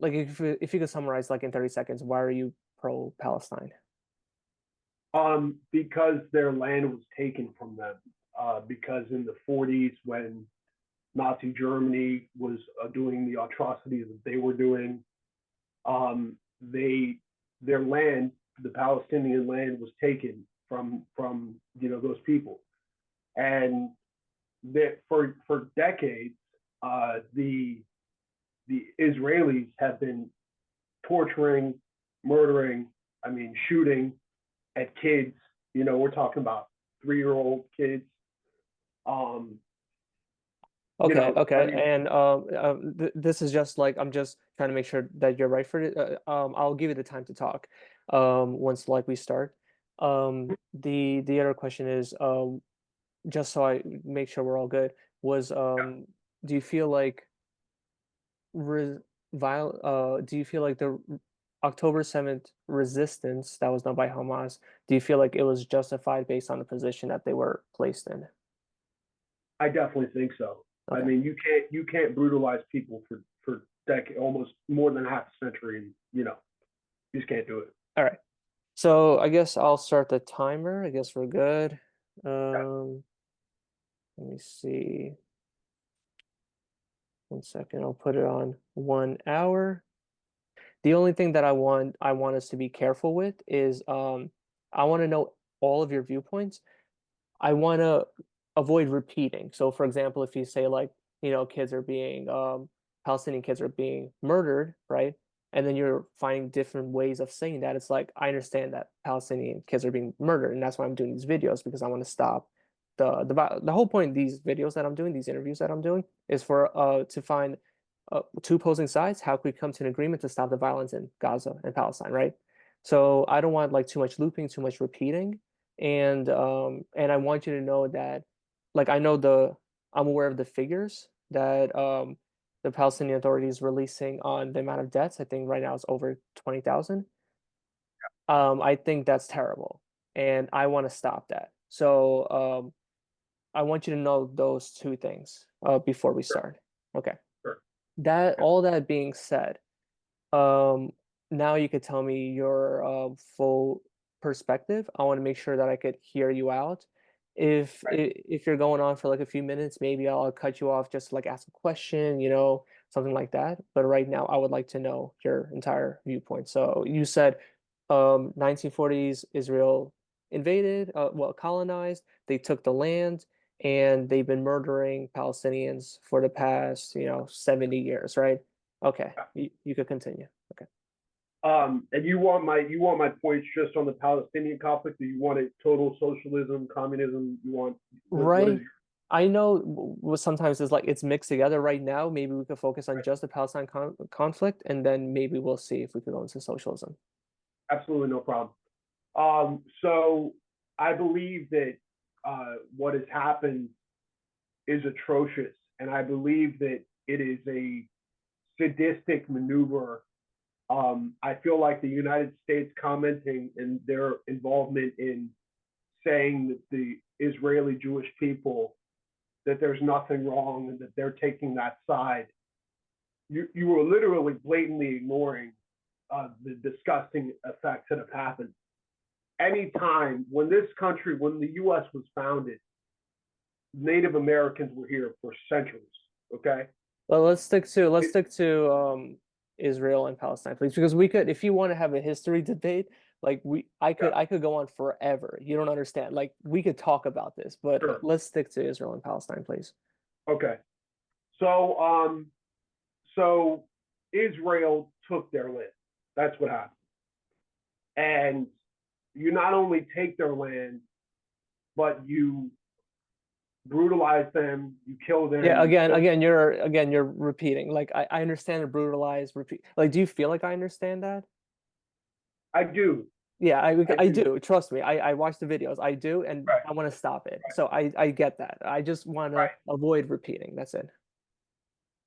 like if you could summarize like in 30 seconds, why are you pro Palestine? Because their land was taken from them. Because in the 40s, when Nazi Germany was doing the atrocities that they were doing, they their land, the Palestinian land, was taken from those people, and that for decades, the Israelis have been torturing, murdering, I mean, shooting at kids. We're talking about 3-year-old kids. Um, Okay, I okay. mean, And th this is just like I'm just trying to make sure that you're right for it. I'll give you the time to talk once like we start. The other question is just so I make sure we're all good was do you feel like re do you feel like the October 7th resistance that was done by Hamas, do you feel like it was justified based on the position that they were placed in? I definitely think so. I Okay. mean, you can't brutalize people for decade, almost more than half a century, and you just can't do it. All right. So I guess I'll start the timer. I guess we're good. Yeah. Let me see. 1 second. I'll put it on 1 hour. The only thing that I want us to be careful with is I want to know all of your viewpoints. I want to avoid repeating. So for example, if you say like, kids are being Palestinian kids are being murdered, right? And then you're finding different ways of saying that. It's like I understand that Palestinian kids are being murdered, and that's why I'm doing these videos because I want to stop the whole point of these videos that I'm doing, these interviews that I'm doing, is for to find two opposing sides. How could we come to an agreement to stop the violence in Gaza and Palestine, right? So I don't want like too much looping, too much repeating, and I want you to know that, like I'm aware of the figures that the Palestinian Authority is releasing on the amount of deaths. I think right now it's over 20,000. I think that's terrible, and I want to stop that. So I want you to know those two things before we Sure, start. Okay. sure. That Yeah. all that being said, um, now you could tell me your full perspective. I want to make sure that I could hear you out. Right. If you're going on for like a few minutes, maybe I'll cut you off just to like ask a question, something like that. But right now, I would like to know your entire viewpoint. So you said 1940s Israel invaded, well, colonized, they took the land, and they've been murdering Palestinians for the past, 70 years, right? Okay, Yeah. you could continue. Okay. And you want my points just on the Palestinian conflict? Do you want it total socialism, communism? You want what is Right. I know sometimes it's like it's mixed together right now. Maybe we could focus on right? just the Palestine conflict, and then maybe we'll see if we could go into socialism. Absolutely no problem. So I believe that what has happened is atrocious, and I believe that it is a sadistic maneuver. I feel like the United States commenting in their involvement in saying that the Israeli Jewish people, that there's nothing wrong and that they're taking that side. You were literally blatantly ignoring the disgusting effects that have happened. Anytime when the U.S. was founded, Native Americans were here for centuries. Okay. Well, let's It, stick to Israel and Palestine, please, because we could, if you want to have a history debate, like yeah, I could go on forever. You don't understand. Like we could talk about this, but sure. let's stick to Israel and Palestine, please. Okay. So, so Israel took their land. That's what happened. And you not only take their land, but you brutalize them, you kill them, Yeah, you kill. you're repeating. Like I understand the brutalized repeat. Like, do you feel like I understand that? I do, Yeah, I I do. do. Trust me. I watch the videos. I do, and Right, I want to stop it. So I get that. I just want to right. avoid repeating. That's it.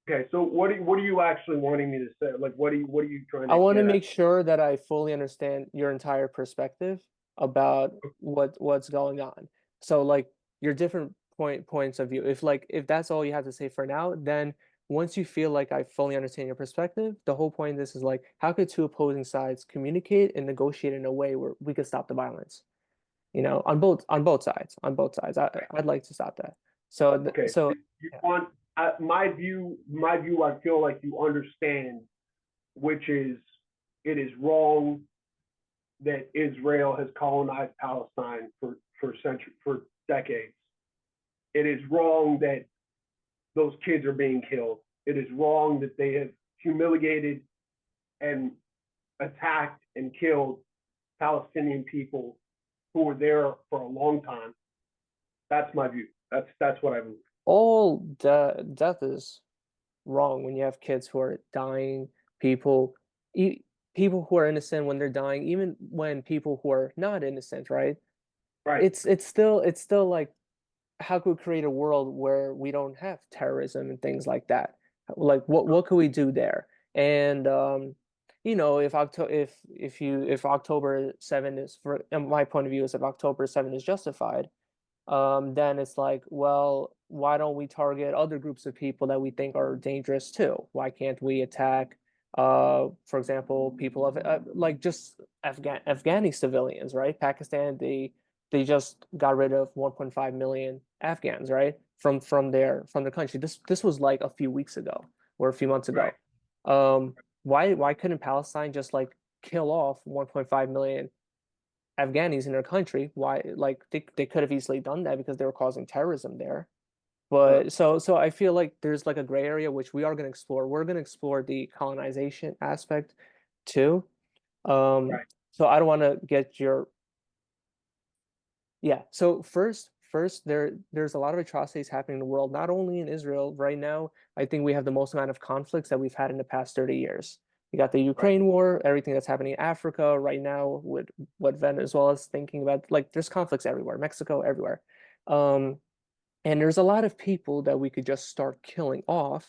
Okay, so what are you actually wanting me to say? Like, what are you trying I to want to get at? make sure that I fully understand your entire perspective about what's going on. So like your different points of view. If that's all you have to say for now, then once you feel like I fully understand your perspective, the whole point of this is like, how could two opposing sides communicate and negotiate in a way where we could stop the violence? You know, on both sides. I'd like to stop that. So Okay, so you yeah. want my view. I feel like you understand, which is it is wrong that Israel has colonized Palestine for decades. It is wrong that those kids are being killed. It is wrong that they have humiliated and attacked and killed Palestinian people who were there for a long time. That's my view. That's what I believe. All death is wrong when you have kids who are dying, people e people who are innocent when they're dying, even when people who are not innocent, right? Right. It's still like how could we create a world where we don't have terrorism and things like that? Like what could we do there? And you know, if October 7 is for in my point of view is if October 7 is justified, then it's like, well, why don't we target other groups of people that we think are dangerous too? Why can't we attack, for example, people of like just Afghani civilians, right? Pakistan, they just got rid of 1.5 million Afghans, right? From their country. This was like a few weeks ago or a few months Right. ago. Why couldn't Palestine just like kill off 1.5 million Afghanis in their country? Why, like they could have easily done that because they were causing terrorism there. Sure. But so I feel like there's like a gray area which we are going to explore. We're going to explore the colonization aspect too. Um, Right. so I don't want to get your yeah. So first there's a lot of atrocities happening in the world, not only in Israel right now. I think we have the most amount of conflicts that we've had in the past 30 years. You got the Right. Ukraine war, everything that's happening in Africa right now with what Venezuela is thinking about. Like there's conflicts everywhere, Mexico, everywhere. Um, and there's a lot of people that we could just start killing off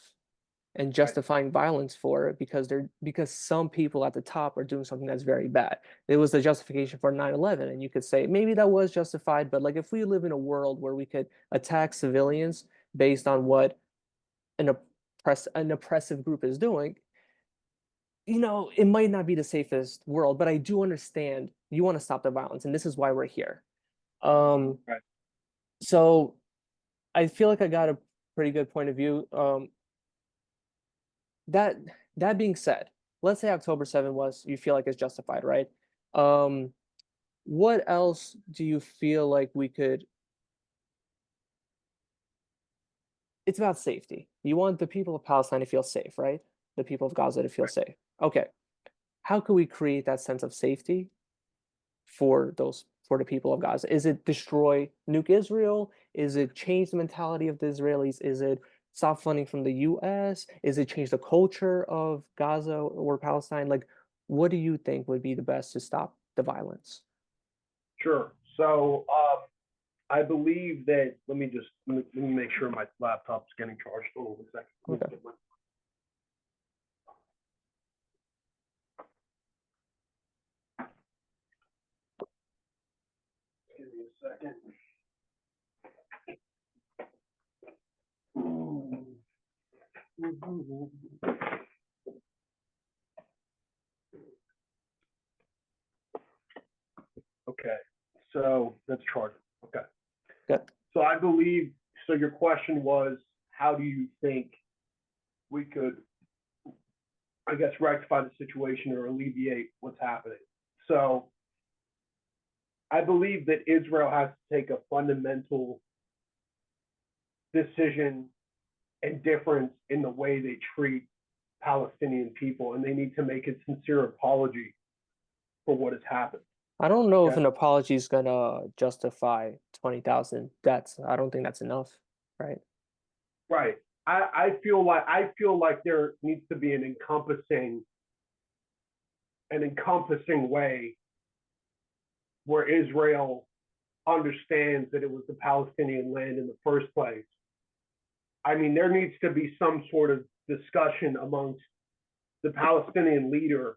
and Right. justifying violence for it because some people at the top are doing something that's very bad. It was the justification for 9/11, and you could say maybe that was justified, but like if we live in a world where we could attack civilians based on what an oppressive group is doing, you know, it might not be the safest world, but I do understand you want to stop the violence, and this is why we're here. Um, Right. so I feel like I got a pretty good point of view. That that being said, let's say October 7 was you feel like it's justified, right? Um, what else do you feel like we could it's about safety. You want the people of Palestine to feel safe, right? The people of Gaza to feel Right. safe. Okay. How can we create that sense of safety for the people of Gaza? Is it destroy nuke Israel? Is it change the mentality of the Israelis? Is it stop funding from the US? Is it change the culture of Gaza or Palestine? Like, what do you think would be the best to stop the violence? Sure. So I believe that. Let me make sure my laptop's getting charged. Hold on a second. Let me Okay. get my, give me a second. Okay. So that's charging. Okay. Good. So I believe. So your question was, how do you think we could, I guess, rectify the situation or alleviate what's happening? So I believe that Israel has to take a fundamental decision and difference in the way they treat Palestinian people, and they need to make a sincere apology for what has happened. I don't know if Okay. an apology is gonna justify 20,000 deaths. I don't think that's enough, right? Right. I feel like there needs to be an encompassing way where Israel understands that it was the Palestinian land in the first place. I mean, there needs to be some sort of discussion amongst the Palestinian leader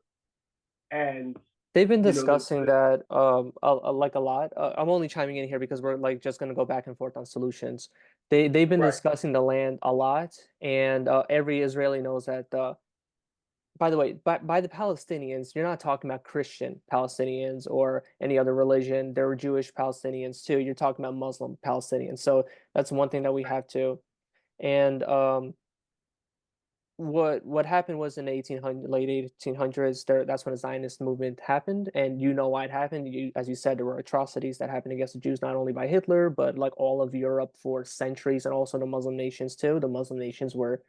and They've been you know the, discussing the that like a lot. I'm only chiming in here because we're like just gonna go back and forth on solutions. They've been Right. discussing the land a lot, and every Israeli knows that. By the way, by the Palestinians, you're not talking about Christian Palestinians or any other religion. There were Jewish Palestinians too. You're talking about Muslim Palestinians. So that's one thing that we have to. And what happened was in the 1800 late 1800s, that's when the Zionist movement happened, and you know why it happened. As you said, there were atrocities that happened against the Jews, not only by Hitler, but like all of Europe for centuries, and also the Muslim nations too. The Muslim nations were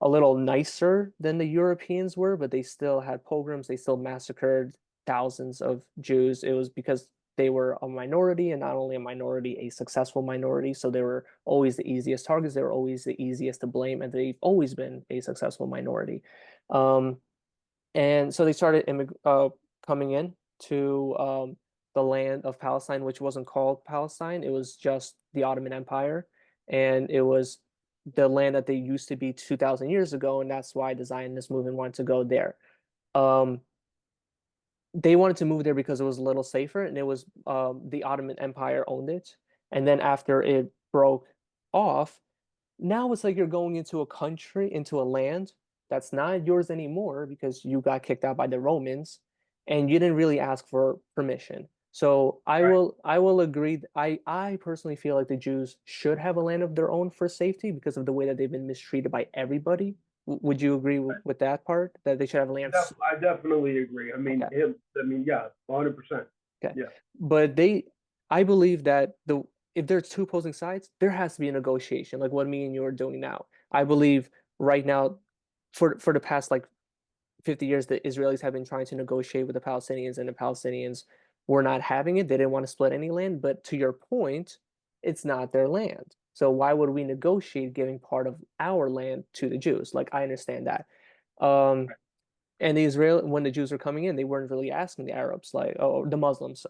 a little nicer than the Europeans were, but they still had pogroms. They still massacred thousands of Jews. It was because they were a minority, and not only a minority, a successful minority. So they were always the easiest targets. They were always the easiest to blame, and they've always been a successful minority. Um, and so they started coming in to the land of Palestine, which wasn't called Palestine. It was just the Ottoman Empire. And it was the land that they used to be 2,000 years ago. And that's why the Zionist movement wanted to go there. Um, they wanted to move there because it was a little safer, and it was the Ottoman Empire owned it. And then after it broke off, now it's like you're going into a country, into a land that's not yours anymore because you got kicked out by the Romans and you didn't really ask for permission. So Right. I will agree. I personally feel like the Jews should have a land of their own for safety because of the way that they've been mistreated by everybody. Would you agree with that part that they should have land? I definitely agree. I mean, Okay. him. I mean, yeah, 100%. Okay. Yeah. But I believe that if there's two opposing sides, there has to be a negotiation, like what me and you are doing now. I believe right now, for the past like 50 years, the Israelis have been trying to negotiate with the Palestinians, and the Palestinians were not having it. They didn't want to split any land. But to your point, it's not their land. So why would we negotiate giving part of our land to the Jews? Like I understand that. Um, and when the Jews were coming in, they weren't really asking the Arabs, like, oh, the Muslims,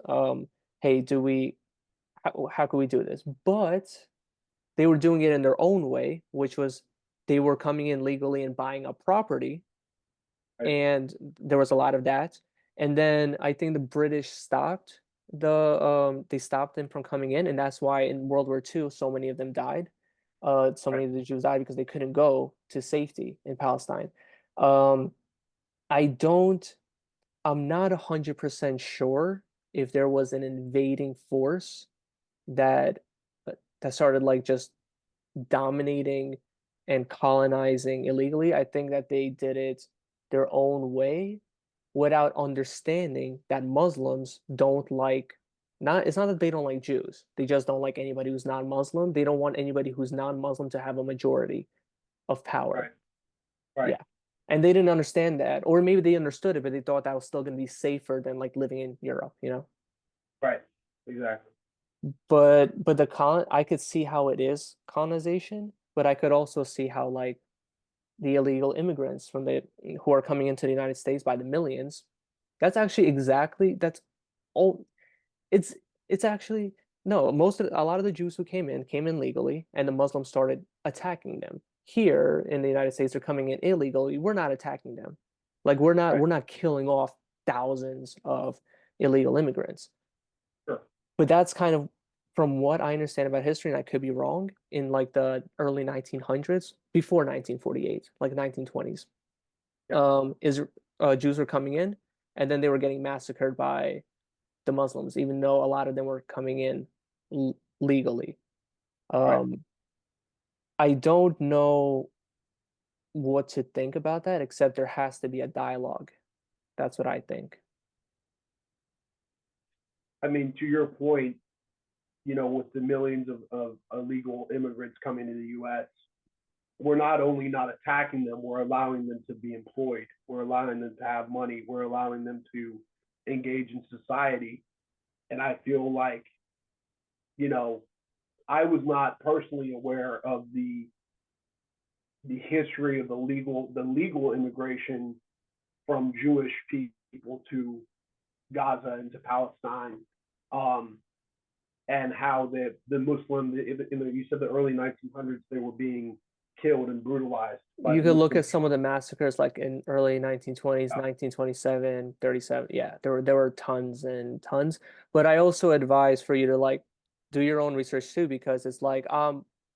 hey, how can we do this? But they were doing it in their own way, which was they were coming in legally and buying a property, Right. and there was a lot of that. And then I think the British stopped they stopped them from coming in, and that's why in World War II so many of them died. So Right. many of the Jews died because they couldn't go to safety in Palestine. Um, I don't I'm not 100% sure if there was an invading force that that started like just dominating and colonizing illegally. I think that they did it their own way without understanding that Muslims don't like not it's not that they don't like Jews. They just don't like anybody who's non-Muslim. They don't want anybody who's non-Muslim to have a majority of power. Right. Right. Yeah. And they didn't understand that. Or maybe they understood it, but they thought that was still going to be safer than like living in Europe, you know? Right. Exactly. But I could see how it is colonization, but I could also see how like the illegal immigrants from the who are coming into the United States by the millions, that's actually exactly that's all it's it's actually no, a lot of the Jews who came in legally, and the Muslims started attacking them. Here in the United States, they're coming in illegally. We're not attacking them. Like Right. we're not killing off thousands of illegal immigrants. Sure. But that's kind of from what I understand about history, and I could be wrong, in like the early 1900s, before 1948, like 1920s, Yeah. is Jews were coming in, and then they were getting massacred by the Muslims, even though a lot of them were coming in legally. Right. Um, I don't know what to think about that, except there has to be a dialogue. That's what I think. I mean, to your point, with the millions of illegal immigrants coming to the U.S., we're not only not attacking them, we're allowing them to be employed. We're allowing them to have money. We're allowing them to engage in society. And I feel like, you know, I was not personally aware of the history of the legal immigration from Jewish people to Gaza and to Palestine, um, and how the Muslim, you said the early 1900s, they were being killed and brutalized by You the could look Muslim at some of people. the massacres like in early 1920s, Yeah. 1927, 37. Yeah, there were tons and tons. But I also advise for you to like do your own research too, because it's like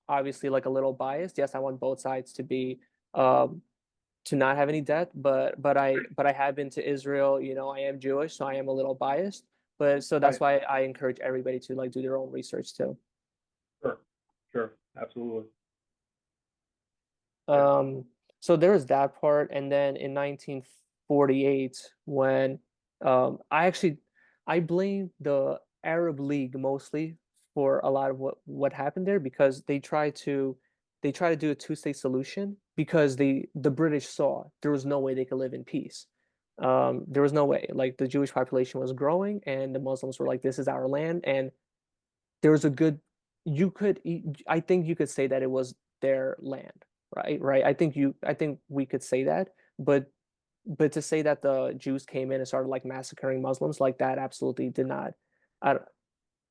obviously like a little biased. Yes, I want both sides to be um to not have any death, but I have been to Israel. I am Jewish, so I am a little biased. But so that's Right. why I encourage everybody to like do their own research too. Sure. Sure. Absolutely. Yeah. Um, so there was that part, and then in 1948, when I blame the Arab League mostly for a lot of what happened there because they try to do a two-state solution because the British saw there was no way they could live in peace. There was no way. Like the Jewish population was growing, and the Muslims were like, "This is our land," and there was a good I think you could say that it was their land, right. I think we could say that, but to say that the Jews came in and started like massacring Muslims like that absolutely did not. I don't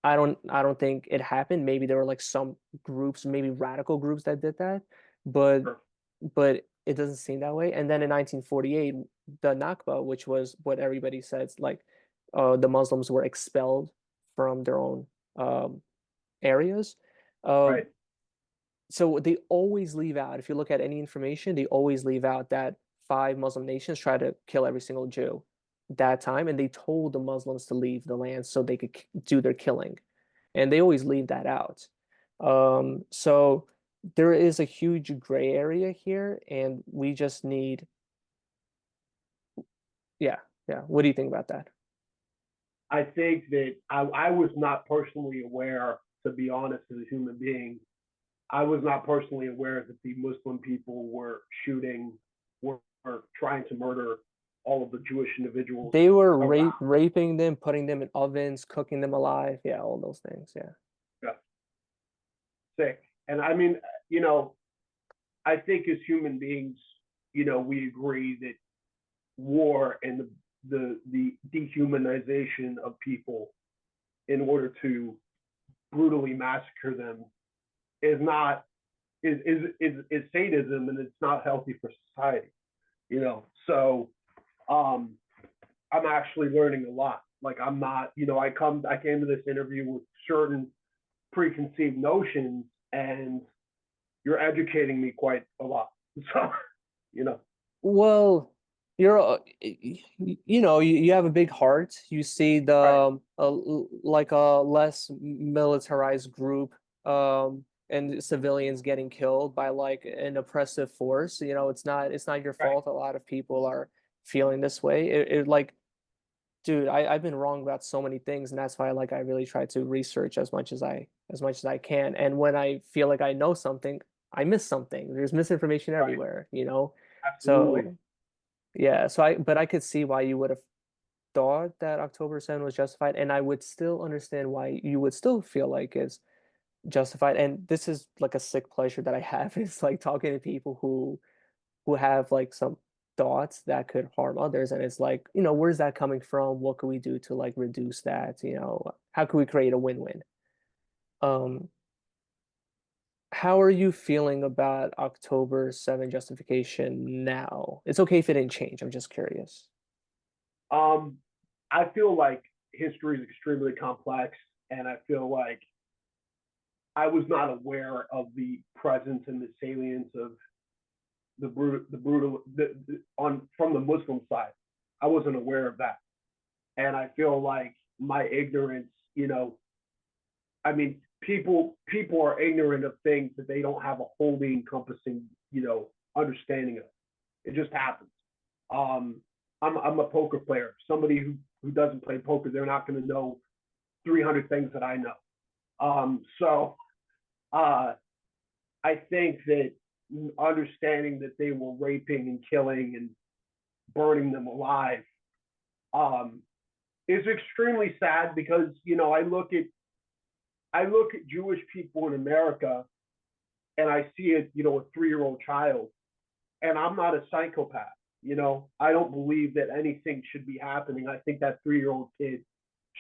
i don't i don't think it happened. Maybe there were like some groups, maybe radical groups that did that, but Sure. but it doesn't seem that way. And then in 1948, the Nakba, which was what everybody says, like the Muslims were expelled from their own um areas. Um, Right. so they always leave out, if you look at any information, they always leave out that five Muslim nations try to kill every single Jew that time, and they told the Muslims to leave the land so they could do their killing, and they always leave that out. So there is a huge gray area here, and we just need, yeah, yeah. What do you think about that? I think that I was not personally aware, to be honest, as a human being, I was not personally aware that the Muslim people were shooting, were trying to murder all of the Jewish individuals They were around. raping them, putting them in ovens, cooking them alive. Yeah, all those things. Yeah. Yeah, sick. And I mean, you know, I think as human beings, we agree that war and the dehumanization of people in order to brutally massacre them is not is sadism, and it's not healthy for society. So um I'm actually learning a lot. Like I'm not, I came to this interview with certain preconceived notions, and you're educating me quite a lot. So, you know, Well, you're, you have a big heart. You see right, like a less militarized group, and civilians getting killed by like an oppressive force. It's not your right, fault. A lot of people are feeling this way. Like, dude, I've been wrong about so many things, and that's why like I really try to research as much as I can. And when I feel like I know something, I miss something. There's misinformation right, everywhere. absolutely, So yeah, but I could see why you would have thought that October 7 was justified, and I would still understand why you would still feel like it's justified. And this is like a sick pleasure that I have is like talking to people who have like some thoughts that could harm others, and it's like, where's that coming from? What could we do to like reduce that? How can we create a win-win? Um, how are you feeling about October 7 justification now? It's okay if it didn't change. I'm just curious. um I feel like history is extremely complex, and I feel like I was not aware of the presence and the salience of on from the Muslim side. I wasn't aware of that, and I feel like my ignorance, I mean, people are ignorant of things that they don't have a wholly encompassing, understanding of. It just happens. Um, I'm a poker player. Somebody who doesn't play poker, they're not going to know 300 things that I know. So uh, I think that understanding that they were raping and killing and burning them alive um, is extremely sad, because I look at Jewish people in America, and I see a 3-year-old child, and I'm not a psychopath. I don't believe that anything should be happening. I think that 3-year-old kid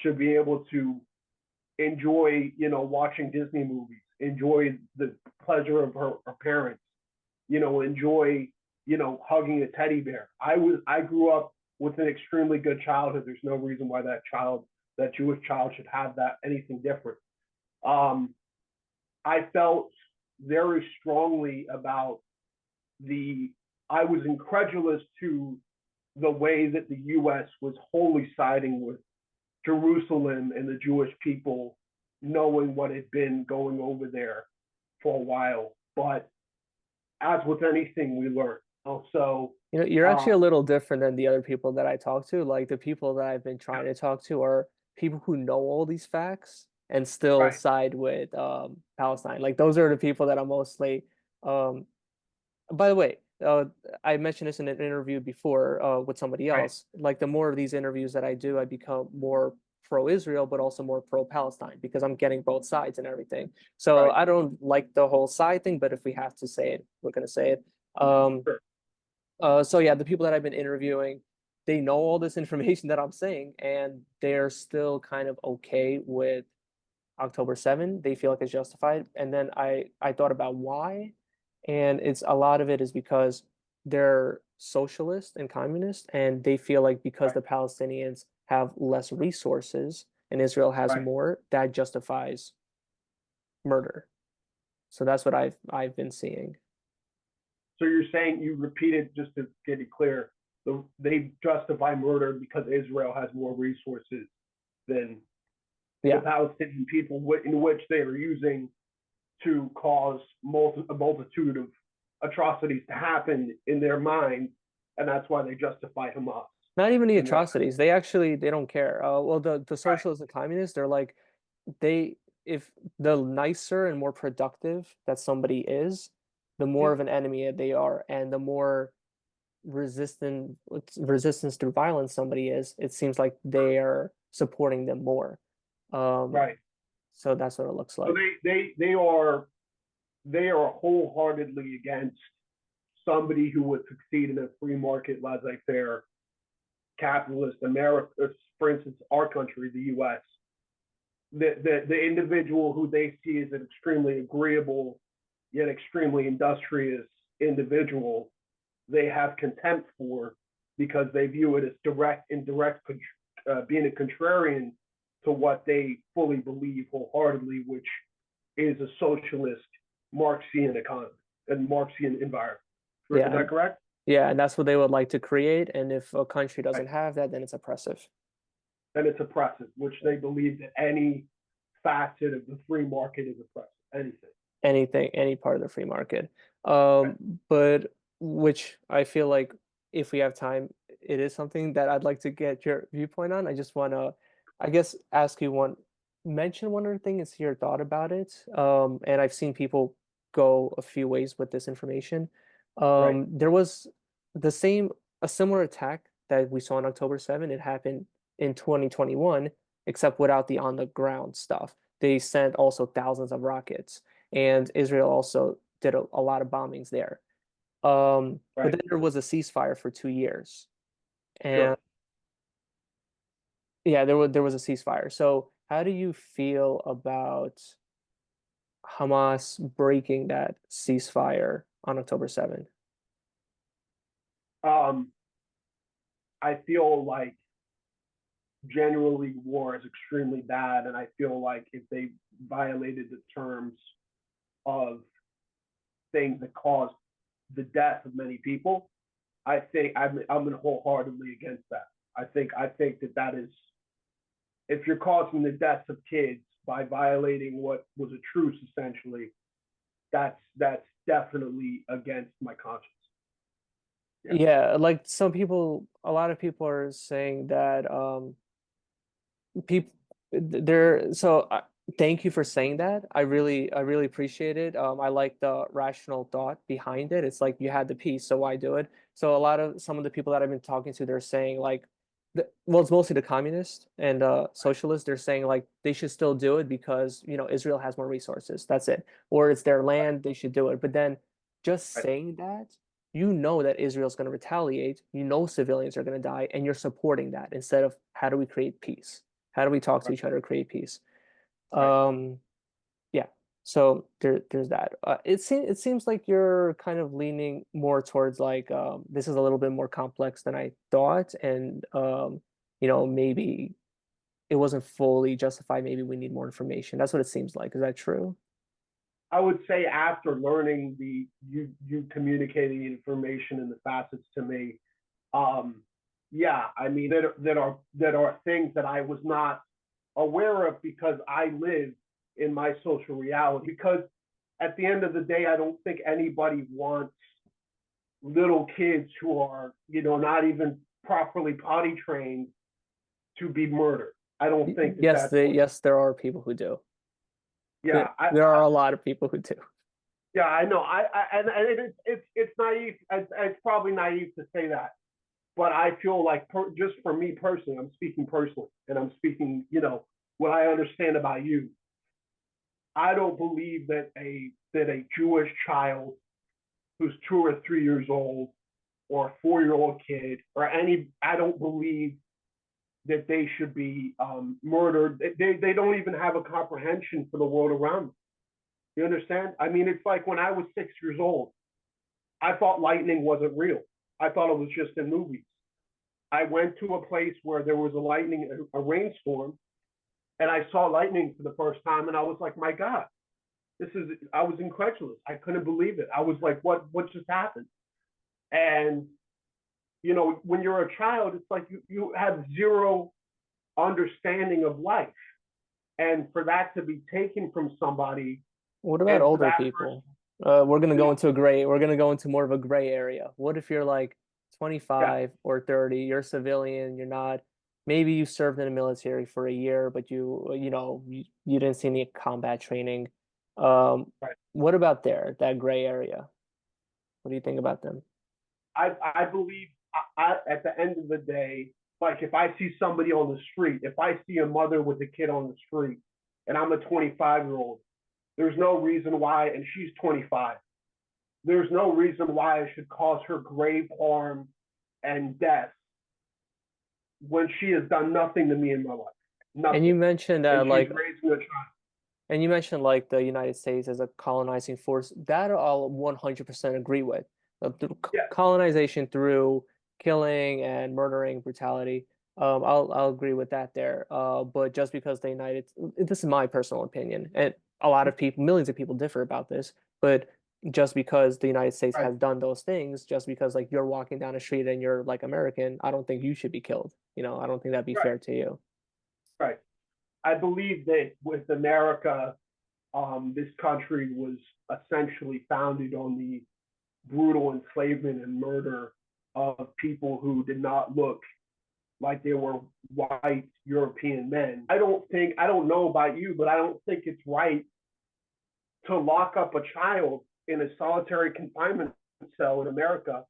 should be able to enjoy, watching Disney movies, enjoy the pleasure of her parents, enjoy, hugging a teddy bear. I grew up with an extremely good childhood. There's no reason why that Jewish child should have that anything different. Um, I felt very strongly about the. I was incredulous to the way that the U.S. was wholly siding with Jerusalem and the Jewish people, knowing what had been going over there for a while. But as with anything, we learn. Also, You know, you're uh, actually a little different than the other people that I talk to. Like the people that I've been trying to talk to are people who know all these facts and still right, side with Palestine. Like those are the people that I'm mostly um by the way, I mentioned this in an interview before with somebody right, else. Like the more of these interviews that I do, I become more pro-Israel, but also more pro-Palestine because I'm getting both sides and everything. So right, I don't like the whole side thing, but if we have to say it, we're gonna say it. Um, sure, so yeah, the people that I've been interviewing, they know all this information that I'm saying, and they're still kind of okay with October 7. They feel like it's justified. And then I thought about why, and it's a lot of it is because they're socialist and communist, and they feel like because right, the Palestinians have less resources and Israel has right. more, that justifies murder. So that's what I've been seeing. So you're saying you repeated just to get it clear, they justify murder because Israel has more resources than the Yeah. Palestinian people, in which they are using to cause a multitude of atrocities to happen in their mind, and that's why they justify Hamas. Not even the And that, atrocities. They don't care. Well, the right, socialists and communists, they're like they if the nicer and more productive that somebody is, the more mm, of an enemy they are, and the more resistance through violence somebody is, it seems like they are supporting them more. Um, right. so that's what it looks So like. they are wholeheartedly against somebody who would succeed in a free market, laissez-faire, capitalist America. For instance, our country, the U.S. The individual who they see as an extremely agreeable yet extremely industrious individual, they have contempt for because they view it as being a contrarian to what they fully believe wholeheartedly, which is a socialist Marxian economy and Marxian environment. Is Yeah, that correct? yeah, and that's what they would like to create. And if a country Right. doesn't have that, then it's oppressive. And it's oppressive, which they believe that any facet of the free market is oppressive. Anything. Anything, any part of the free market. Right. But which I feel like if we have time, it is something that I'd like to get your viewpoint on. I just want to, I guess, ask you mention one other thing and see your thought about it. And I've seen people go a few ways with this information. Right. There was a similar attack that we saw on October 7. It happened in 2021, except without the on the ground stuff. They sent also thousands of rockets and Israel also did a lot of bombings there. But Right. then there was a ceasefire for 2 years, and Sure. yeah, there was a ceasefire. So how do you feel about Hamas breaking that ceasefire on October 7th? Um, I feel like generally war is extremely bad, and I feel like if they violated the terms of things that caused the death of many people, I think I'm wholeheartedly against that. I think that is, if you're causing the deaths of kids by violating what was a truce essentially, that's definitely against my conscience. Yeah. Yeah, like a lot of people are saying that people there so thank you for saying that. I really appreciate it. I like the rational thought behind it. It's like you had the peace, so why do it? So a lot of some of the people that I've been talking to, they're saying like well, it's mostly the communists and socialists. They're saying like they should still do it because Israel has more resources, that's it, or it's their land, they should do it. But then just Right. saying that, that Israel's going to retaliate, civilians are going to die, and you're supporting that instead of how do we create peace, how do we talk to Right. each other, create peace? Right. Um, yeah. So there's that. It seems like you're kind of leaning more towards like this is a little bit more complex than I thought, and maybe it wasn't fully justified. Maybe we need more information. That's what it seems like. Is that true? I would say after learning you communicating information and the facets to me, um, yeah, I mean that are things that I was not aware of because I live in my social reality. Because at the end of the day, I don't think anybody wants little kids who are, not even properly potty trained to be murdered. I don't think that Yes, that's what. yes, there are people who do. Yeah, There are a lot of people who do. yeah, I know. And it's naive. It's probably naive to say that, but I feel like just for me personally, I'm speaking personally, and I'm speaking, what I understand about you. I don't believe that a Jewish child who's 2 or 3 years old or a 4-year-old kid or any, I don't believe that they should be murdered. They don't even have a comprehension for the world around them. You understand? I mean, it's like when I was 6 years old, I thought lightning wasn't real. I thought it was just in movies. I went to a place where there was a rainstorm, and I saw lightning for the first time, and I was like, my God, I was incredulous. I couldn't believe it. I was like, what just happened? And, when you're a child, it's like you have zero understanding of life. And for that to be taken from somebody, What about and for older that people? person, We're gonna go into more of a gray area. What if you're like yeah, 25 or 30, you're a civilian, you're not, maybe you served in the military for a year, but you didn't see any combat training. right. What about that gray area? What do you think about them? I believe at the end of the day, like if I see somebody on the street, if I see a mother with a kid on the street, and I'm a 25-year-old, there's no reason why, and she's 25. There's no reason why I should cause her grave harm and death when she has done nothing to me in my life, And you nothing, mentioned and she's like raising a child. And you mentioned like the United States as a colonizing force. That I'll 100% agree with. Yeah, Colonization through killing and murdering, brutality. I'll agree with that there. But just because this is my personal opinion, and a lot of people, millions of people differ about this. But just because the United States right, has done those things, just because like you're walking down a street and you're like American, I don't think you should be killed. I don't think that'd be right, fair to you. right. I believe that with America, this country was essentially founded on the brutal enslavement and murder of people who did not look like they were white European men. I don't know about you, but I don't think it's right to lock up a child in a solitary confinement cell in America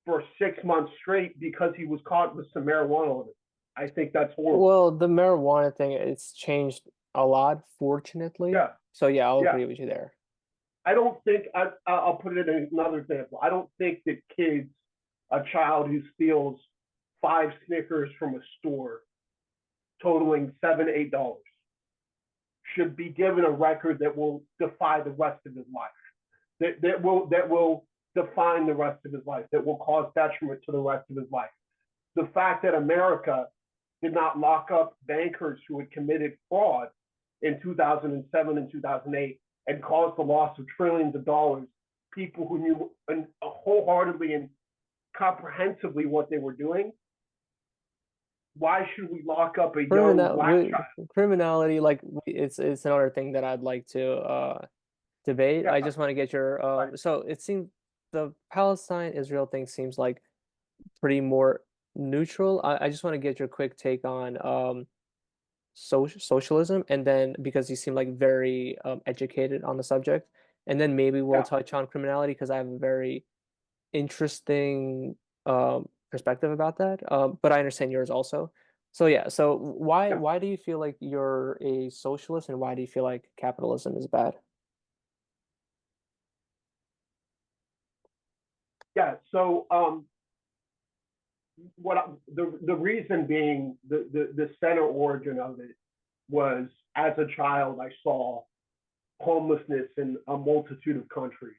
for 6 months straight because he was caught with some marijuana on it. I think that's horrible. Well, the marijuana thing, it's changed a lot, fortunately. Yeah, So yeah, I'll yeah. agree with you there. I don't think I'll put it in another example. I don't think that a child who steals 5 Snickers from a store, totaling $7, $8, should be given a record that will defy the rest of his life. That will define the rest of his life. That will cause detriment to the rest of his life. The fact that America did not lock up bankers who had committed fraud in 2007 and 2008 and caused the loss of trillions of dollars, people who knew wholeheartedly and comprehensively what they were doing, why should we lock up a young black child? Criminality, like it's another thing that I'd like to debate. Yeah, I just want to get your right. so it seems the Palestine Israel thing seems like pretty more neutral. I just want to get your quick take on socialism, and then because you seem like very educated on the subject, and then maybe we'll Yeah, touch on criminality because I have a very interesting perspective about that. But I understand yours also. So yeah, so why yeah, why do you feel like you're a socialist, and why do you feel like capitalism is bad? yeah. So the reason being the center origin of it was, as a child I saw homelessness in a multitude of countries.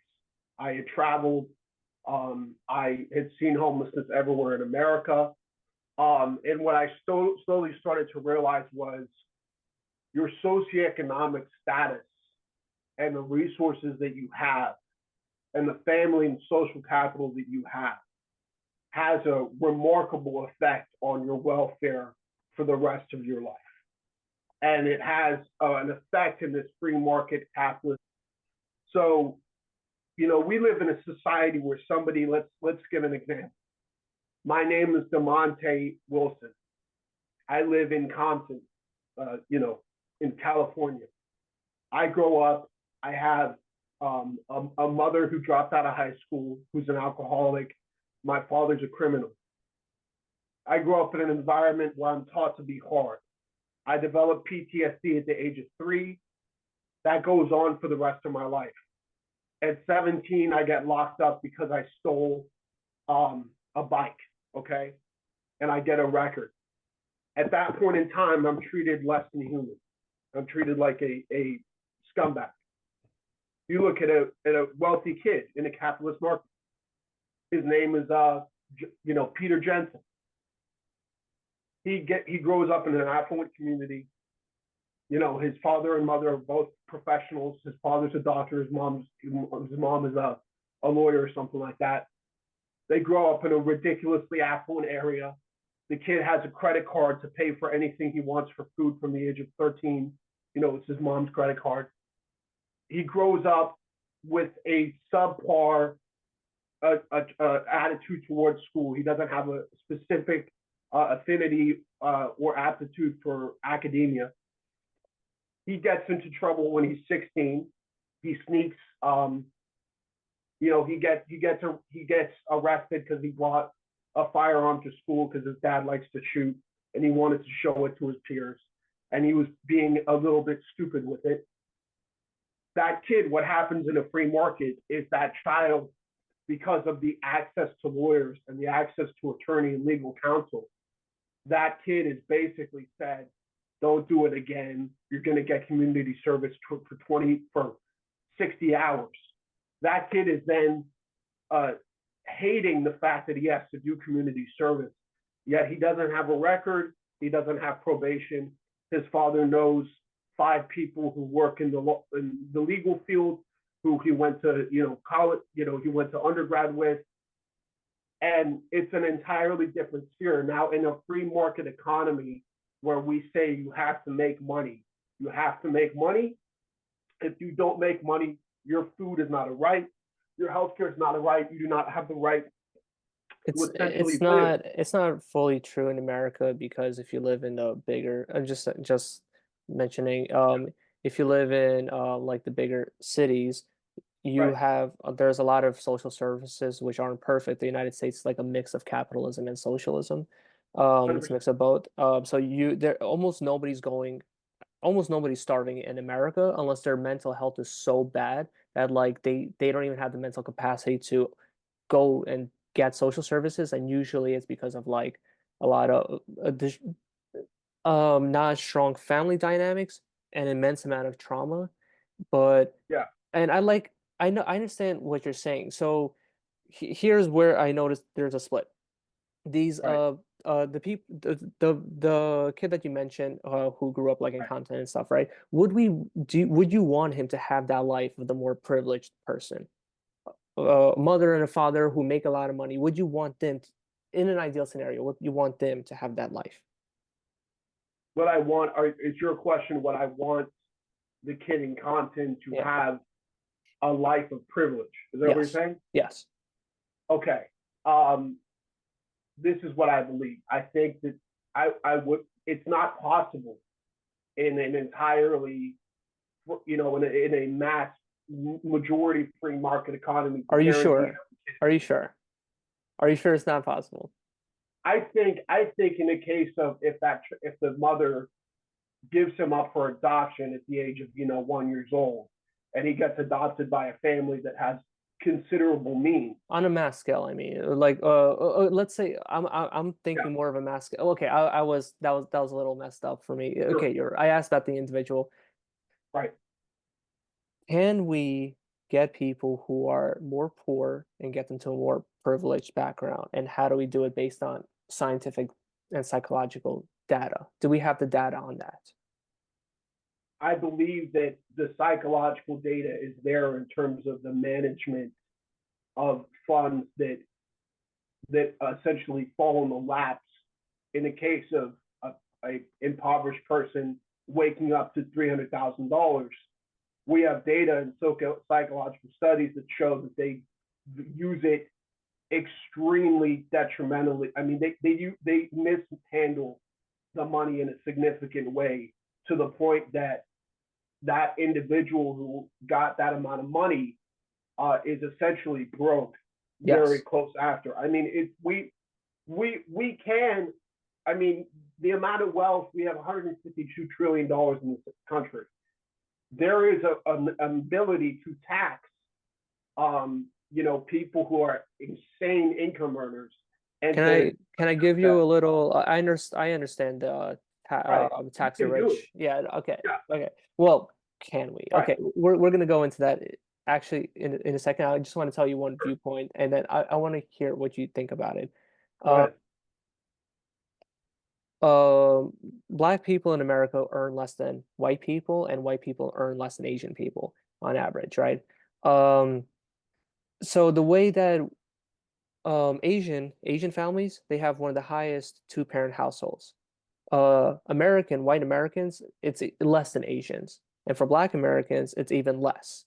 I had traveled. I had seen homelessness everywhere in America. And what I slowly started to realize was your socioeconomic status and the resources that you have and the family and social capital that you have has a remarkable effect on your welfare for the rest of your life. And it has an effect in this free market capitalist. So, we live in a society where somebody, let's give an example. My name is DeMonte Wilson. I live in Compton, in California. I grow up, I have a mother who dropped out of high school, who's an alcoholic. My father's a criminal. I grew up in an environment where I'm taught to be hard. I developed PTSD at the age of 3. That goes on for the rest of my life. At 17, I get locked up because I stole a bike, okay? And I get a record. At that point in time, I'm treated less than human. I'm treated like a scumbag. You look at a wealthy kid in a capitalist market. His name is Peter Jensen. He grows up in an affluent community. His father and mother are both professionals. His father's a doctor. His mom is a lawyer or something like that. They grow up in a ridiculously affluent area. The kid has a credit card to pay for anything he wants for food from the age of 13. It's his mom's credit card. He grows up with a subpar attitude towards school. He doesn't have a specific affinity or aptitude for academia. He gets into trouble when he's 16. He sneaks. He gets arrested because he brought a firearm to school because his dad likes to shoot, and he wanted to show it to his peers, and he was being a little bit stupid with it. That kid, what happens in a free market is that child, because of the access to lawyers and the access to attorney and legal counsel, that kid is basically said, don't do it again. You're going to get community service for 60 hours. That kid is then hating the fact that he has to do community service. Yet he doesn't have a record. He doesn't have probation. His father knows 5 people who work in the legal field, who he went to college, he went to undergrad with. And it's an entirely different sphere. Now, in a free market economy where we say you have to make money, you have to make money. If you don't make money, your food is not a right. Your healthcare is not a right. You do not have the right to It's essentially it's live. not fully true in America because if you live in the bigger, just mentioning, if you live in like the bigger cities, you Right. have there's a lot of social services which aren't perfect. The United States is like a mix of capitalism and socialism. It's a 100%. mix of both. So there almost nobody's starving in America unless their mental health is so bad that like they don't even have the mental capacity to go and get social services, and usually it's because of like a lot of not strong family dynamics and immense amount of trauma. But Yeah. and I understand what you're saying. So here's where I noticed there's a split. These Right. the people the kid that you mentioned who grew up like in Right. content and stuff, right? Would you want him to have that life of the more privileged person? A mother and a father who make a lot of money, would you want them to, in an ideal scenario, would you want them to have that life? What I want is your question. What I want the kid in content to Yeah. have a life of privilege. Is that what you're Yes. saying? Yes. Okay. Um, this is what I believe. I think that I would. It's not possible in an entirely, in a mass majority free market economy to Are you guarantee. sure? Are you sure? Are you sure it's not possible? I think in the case of if the mother gives him up for adoption at the age of 1 year old, and he gets adopted by a family that has considerable means. On a mass scale, I mean, like, let's say I'm Yeah. thinking more of a mass scale. Okay, I was that was a little messed up for me. Sure. Okay, I asked about the individual. Right. Can we get people who are more poor and get them to a more privileged background? And how do we do it based on scientific and psychological data? Do we have the data on that? I believe that the psychological data is there in terms of the management of funds that essentially fall in the laps. In the case of a impoverished person waking up to $300,000, we have data and psychological studies that show that they use it extremely detrimentally. I mean, they mishandle the money in a significant way to the point that that individual who got that amount of money is essentially broke very Yes. close after. I mean, we can. I mean, the amount of wealth we have, $152 trillion in this country. There is an ability to tax, people who are insane income earners, and to Can I give you that a little? I understand the right, you tax the can do it. rich. Yeah. Okay. Yeah, Okay. Well, can we? right. Okay. We're gonna go into that actually in a second. I just want to tell you one Sure. viewpoint, and then I want to hear what you think about it. Go Uh, ahead. um, Black people in America earn less than white people, and white people earn less than Asian people on average, right? Um, so the way that Asian families, they have one of the highest two-parent households. American white Americans, it's less than Asians, and for Black Americans, it's even less.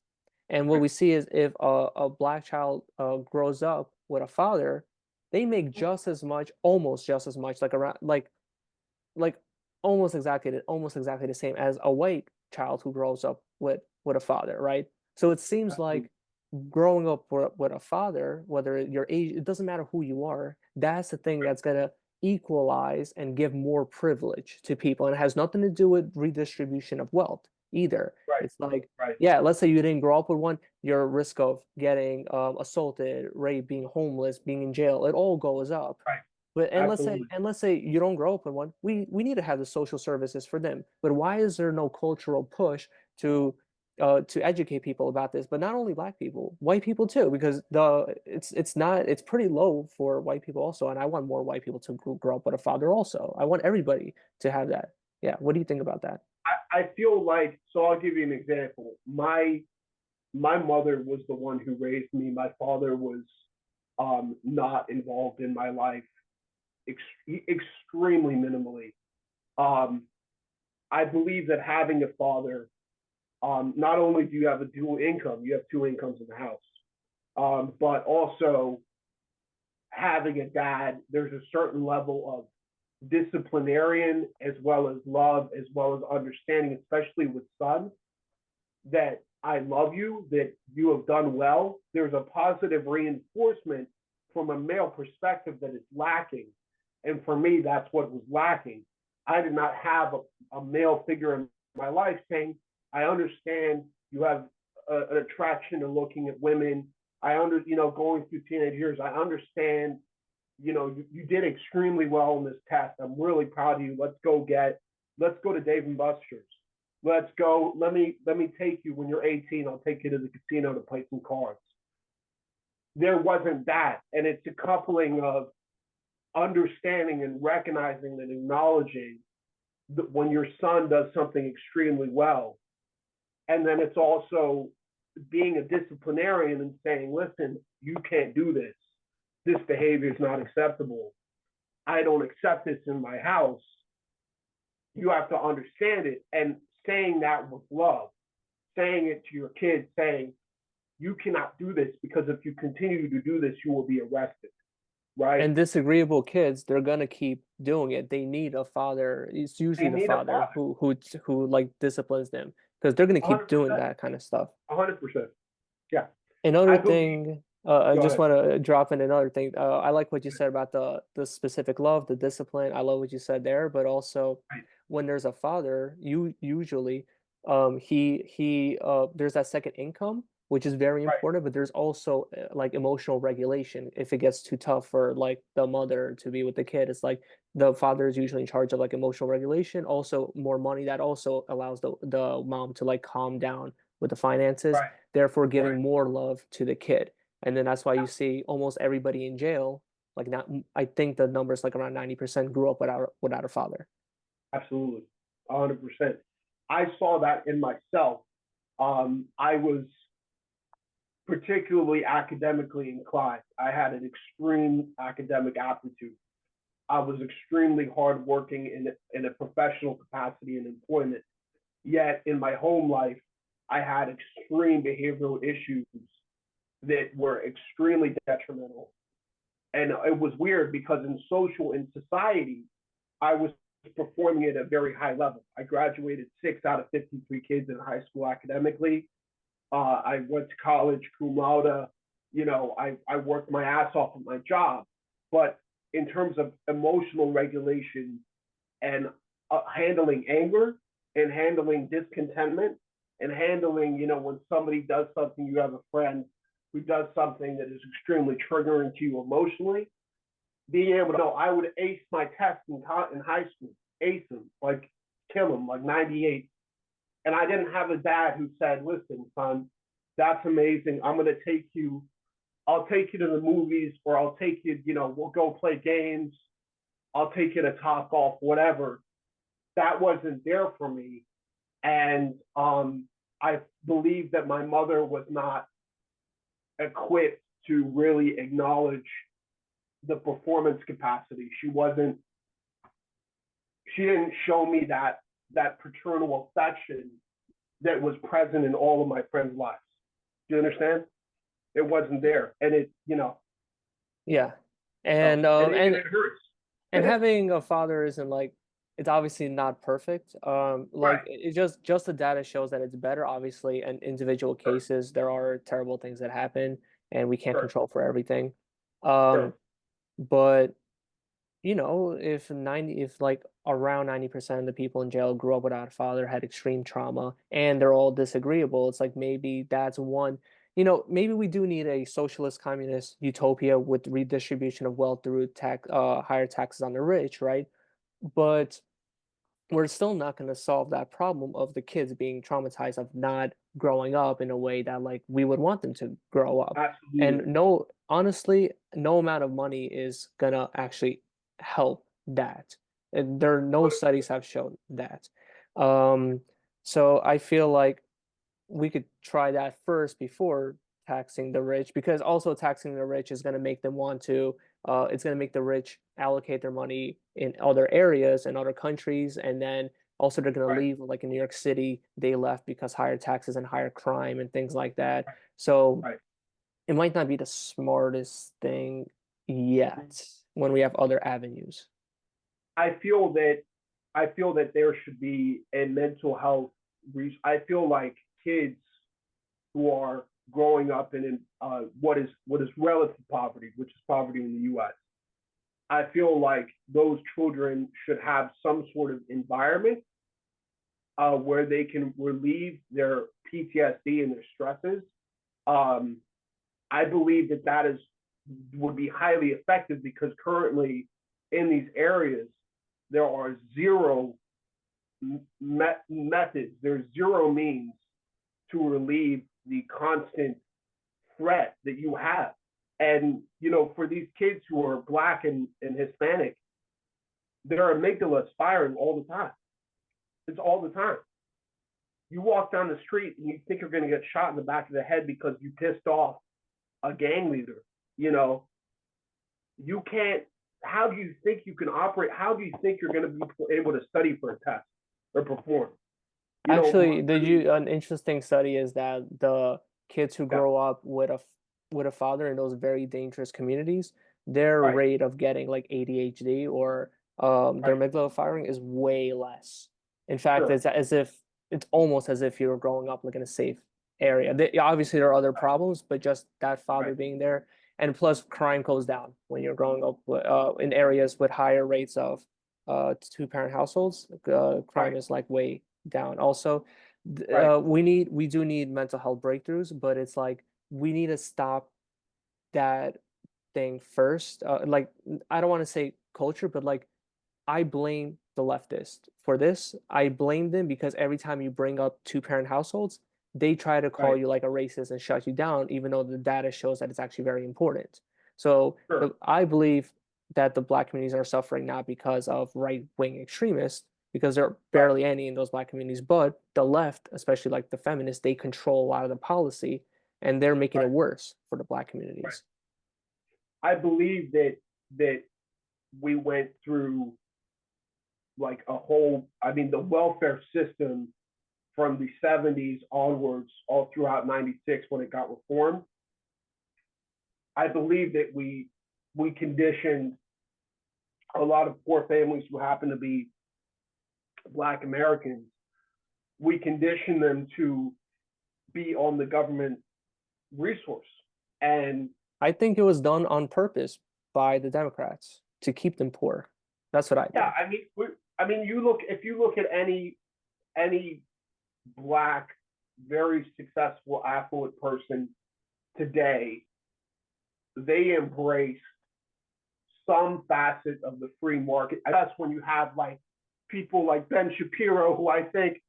And what Right. we see is if a Black child grows up with a father, they make just as much, almost just as much, like around like almost exactly the same as a white child who grows up with a father, right? So it seems Absolutely. like growing up with a father, whether you're age, it doesn't matter who you are. That's the thing Right. that's gonna equalize and give more privilege to people, and it has nothing to do with redistribution of wealth either. Right. It's like, Right. yeah, let's say you didn't grow up with one, your risk of getting assaulted, raped, being homeless, being in jail, it all goes up. Right. But Absolutely. and let's say you don't grow up in one, we need to have the social services for them. But why is there no cultural push to educate people about this? But not only Black people, white people too, because it's not it's pretty low for white people also. And I want more white people to grow up with a father also. I want everybody to have that. Yeah. What do you think about that? I feel like, so I'll give you an example. My mother was the one who raised me. My father was not involved in my life, extremely minimally. Um, I believe that having a father, not only do you have a dual income, you have two incomes in the house, but also having a dad, there's a certain level of disciplinarian as well as love, as well as understanding, especially with sons, that I love you, that you have done well. There's a positive reinforcement from a male perspective that is lacking. And for me, that's what was lacking. I did not have a male figure in my life saying, I understand you have an attraction to looking at women. Going through teenage years, I understand, you did extremely well in this test. I'm really proud of you. Let's go to Dave and Buster's. Let's go. Let me take you when you're 18. I'll take you to the casino to play some cards. There wasn't that, and it's a coupling of understanding and recognizing and acknowledging that when your son does something extremely well, and then it's also being a disciplinarian and saying, listen, you can't do this. This behavior is not acceptable. I don't accept this in my house. You have to understand it, and saying that with love, saying it to your kids, saying, you cannot do this because if you continue to do this, you will be arrested, right? And disagreeable kids, they're gonna keep doing it. They need a father. It's They usually the need a father father. who like disciplines them because they're gonna keep doing 100%. that kind of stuff. 100%. Yeah. Another I believe, thing, I go just ahead. want to drop in another thing. I like what you said about the specific love, the discipline. I love what you said there, but also Right. when there's a father, you usually he there's that second income, which is very Right. important, but there's also like emotional regulation if it gets too tough for like the mother to be with the kid. It's like the father is usually in charge of like emotional regulation, also more money that also allows the mom to like calm down with the finances, Right. therefore Right. giving more love to the kid. And then that's why you see almost everybody in jail. Like not, I think the numbers like around 90% grew up without a father. Absolutely. 100%. I saw that in myself. I was particularly academically inclined. I had an extreme academic aptitude. I was extremely hardworking in a professional capacity and employment. Yet in my home life, I had extreme behavioral issues that were extremely detrimental. And it was weird because in society, I was performing at a very high level. I graduated 6 out of 53 kids in high school academically. I went to college cum laude. I worked my ass off at my job. But in terms of emotional regulation and handling anger and handling discontentment and handling, when somebody does something, you have a friend who does something that is extremely triggering to you emotionally, being able to know I would ace my test in high school, ace them, like kill them, like 98. And I didn't have a dad who said, listen, son, that's amazing. I'll take you to the movies, or I'll take you, we'll go play games. I'll take you to Top Golf, whatever. That wasn't there for me. And I believe that my mother was not equipped to really acknowledge the performance capacity. She didn't show me that paternal affection that was present in all of my friends' lives. Do you understand? It wasn't there, and Yeah. And it hurts. and having a father isn't like, it's obviously not perfect. Like Right. it just the data shows that it's better. Obviously, in individual Sure. cases, there are terrible things that happen, and we can't Sure. control for everything. Um, Sure. but if like around 90% of the people in jail grew up without a father, had extreme trauma, and they're all disagreeable, it's like maybe that's one. Maybe we do need a socialist communist utopia with redistribution of wealth through higher taxes on the rich, right? But we're still not going to solve that problem of the kids being traumatized of not growing up in a way that like we would want them to grow up. And Absolutely. no, honestly, no amount of money is gonna actually help that. And there are no studies have shown that. Um, so I feel like we could try that first before taxing the rich, because also taxing the rich is going to make them want to it's going to make the rich allocate their money in other areas and other countries, and then also they're going to Right. leave, like in New York City they left because higher taxes and higher crime and things like that. So Right. it might not be the smartest thing yet when we have other avenues. I feel that there should be a mental health. I feel like kids who are growing up in what is relative poverty, which is poverty in the U.S. I feel like those children should have some sort of environment where they can relieve their PTSD and their stresses. Um, I believe that would be highly effective because currently in these areas there are zero methods, there's zero means to relieve the constant threat that you have. And for these kids who are black and Hispanic, their amygdala is firing all the time. It's all the time. You walk down the street and you think you're going to get shot in the back of the head because you pissed off a gang leader. You know, you can't. How do you think you can operate? How do you think you're going to be able to study for a test or perform? Actually, I did mean, you an interesting study is that the kids who yeah, grow up with a father in those very dangerous communities, their right, rate of getting like ADHD or their right, amygdala firing is way less. In fact, sure, it's almost as if you were growing up like in a safe area. Obviously, there are other right, problems, but just that father right, being there, and plus crime goes down when you're growing up in areas with higher rates of two-parent households. Crime right, is like way down. Also, right, we do need mental health breakthroughs, but it's like we need to stop that thing first. Like I don't want to say culture, but like I blame the leftist for this. I blame them because every time you bring up two-parent households, they try to call right, you like a racist and shut you down, even though the data shows that it's actually very important. So sure, I believe that the black communities are suffering not because of right-wing extremists, because there are right, barely any in those black communities. But the left, especially like the feminists, they control a lot of the policy, and they're making it right, worse for the black right. communities. I believe that we went through like a whole, I mean, the welfare system from the 70s onwards, all throughout 96 when it got reformed. I believe that we conditioned a lot of poor families who happen to be Black Americans. We conditioned them to be on the government resource. And I think it was done on purpose by the Democrats to keep them poor. That's what I yeah, think. I mean, you look if you look at any Black, very successful, affluent person today, they embrace some facet of the free market. That's when you have like people like Ben Shapiro, who I think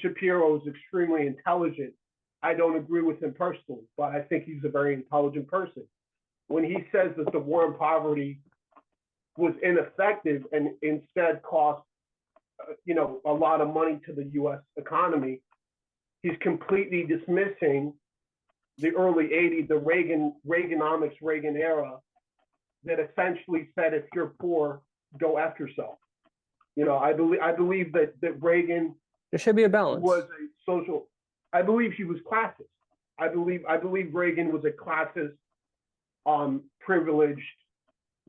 Shapiro is extremely intelligent. I don't agree with him personally, but I think he's a very intelligent person. When he says that the war on poverty was ineffective and instead cost a lot of money to the U.S. economy, he's completely dismissing the early '80s, the Reaganomics, Reagan era, that essentially said, if you're poor, go F yourself. I believe that Reagan There should be a was balance. a social. I believe he was classist. I believe Reagan was a classist, privileged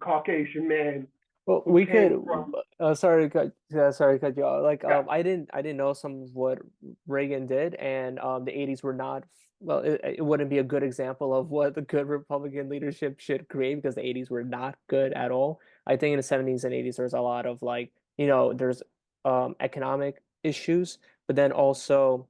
Caucasian man Well, who we came could. from. Sorry to cut you off. Like, Yeah, I didn't know some of what Reagan did, and the '80s were not. Well, it wouldn't be a good example of what the good Republican leadership should create because the '80s were not good at all. I think in the '70s and '80s there's a lot of like, there's economic issues, but then also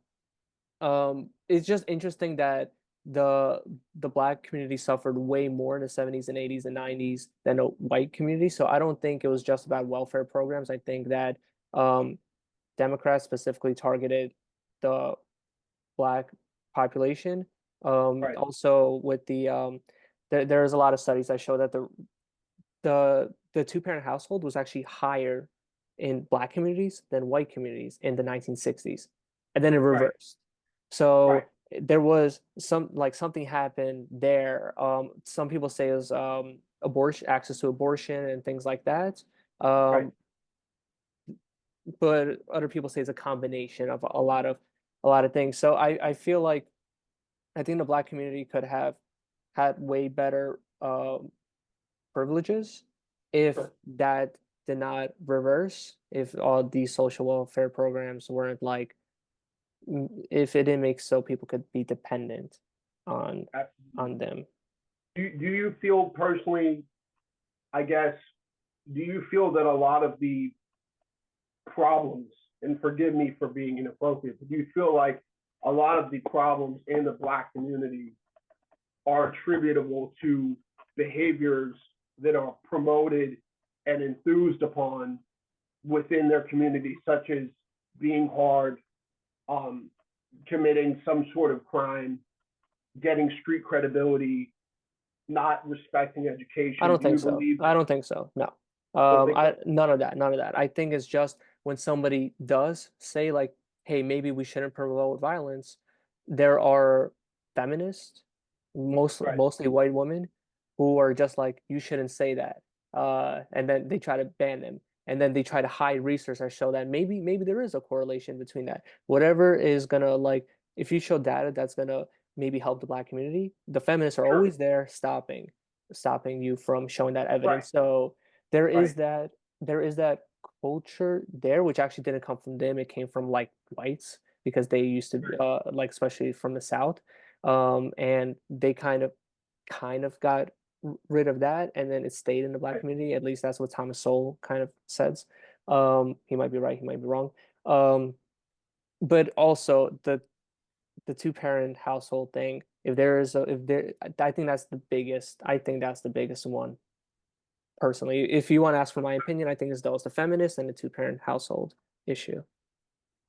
it's just interesting that the the black community suffered way more in the 70s and 80s and 90s than the white community. So I don't think it was just about welfare programs. I think that um, Democrats specifically targeted the black population. right, Also with there's a lot of studies that show that the two-parent household was actually higher in black communities than white communities in the 1960s, and then it right, reversed. right, So there was something happened there. Some people say it was abortion, access to abortion and things like that. right. Um, but other people say it's a combination of a lot of things. So I feel like I think the black community could have had way better privileges if Sure. that did not reverse, if all these social welfare programs weren't like, if it didn't make so people could be dependent on Absolutely. them. Do you feel personally? I guess. Do you feel that a lot of the problems, and forgive me for being inappropriate, but do you feel like a lot of the problems in the Black community are attributable to behaviors that are promoted and enthused upon within their community, such as being hard, um, committing some sort of crime, getting street credibility, not respecting I education? don't Do you think so. believe I that? don't think so. No. Don't think I so? none of that. None of that. I think it's just when somebody does say like, "Hey, maybe we shouldn't promote violence," there are feminists, Right, mostly white women, who are just like, "You shouldn't say that," and then they try to ban them, and then they try to hide research that show that maybe there is a correlation between that. Whatever is gonna like, if you show data that's gonna maybe help the black community, the feminists are sure. always there stopping you from showing that Right, evidence. So there is right, that there is that culture there, which actually didn't come from them. It came from like whites because they used to right, like especially from the South, and they kind of got rid of that, and then it stayed in the black right. community. At least that's what Thomas Sowell kind of says. He might be right, he might be wrong. But also the two-parent household thing. If there is a if there I think that's the biggest. I think that's the biggest one personally. If you want to ask for my opinion, I think it's those, the feminist and the two-parent household issue.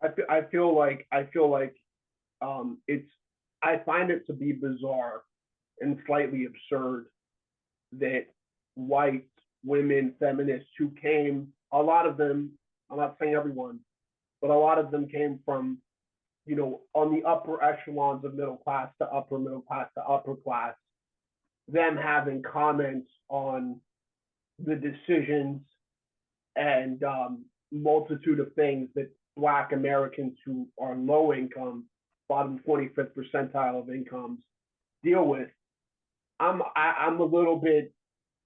I feel like it's. I find it to be bizarre and slightly absurd that white women feminists who came, a lot of them, I'm not saying everyone, but a lot of them came from, on the upper echelons of middle class to upper middle class to upper class, them having comments on the decisions and multitude of things that Black Americans who are low income, bottom 25th percentile of incomes, deal with. I'm a little bit.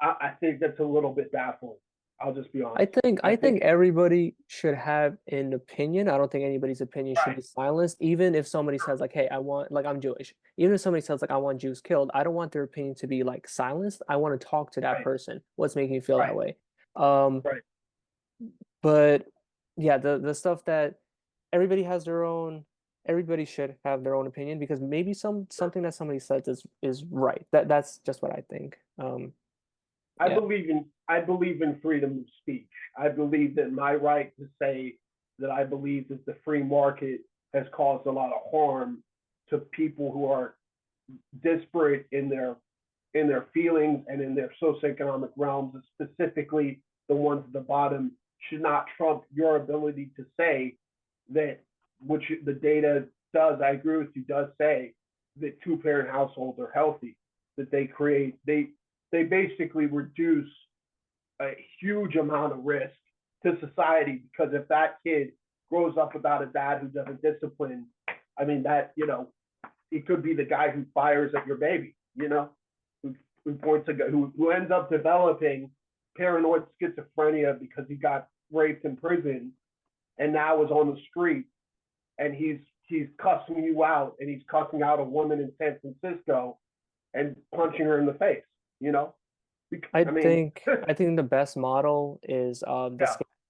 I think that's a little bit baffling. I'll just be I honest. think I I think think everybody should have an opinion. I don't think anybody's opinion should right, be silenced, even if somebody says like, "Hey, I want like I'm Jewish." Even if somebody says like, "I want Jews killed," I don't want their opinion to be like silenced. I want to talk to that right, person. What's making you feel that right, way? Um, right, but yeah, the stuff that everybody has their own. Everybody should have their own opinion because maybe something that somebody says is right. That's just what I think. Yeah. I believe in freedom of speech. I believe that my right to say that I believe that the free market has caused a lot of harm to people who are disparate in their feelings and in their socioeconomic realms, and specifically the ones at the bottom, should not trump your ability to say that, which the data does, I agree with you, does say that two-parent households are healthy, that they basically reduce a huge amount of risk to society, because if that kid grows up without a dad who doesn't discipline, I mean, that, he could be the guy who fires at your baby, who points a gun, who ends up developing paranoid schizophrenia because he got raped in prison and now is on the street, and he's cussing you out, and he's cussing out a woman in San Francisco and punching her in the face, you know? I I mean, think I think the best model is yeah,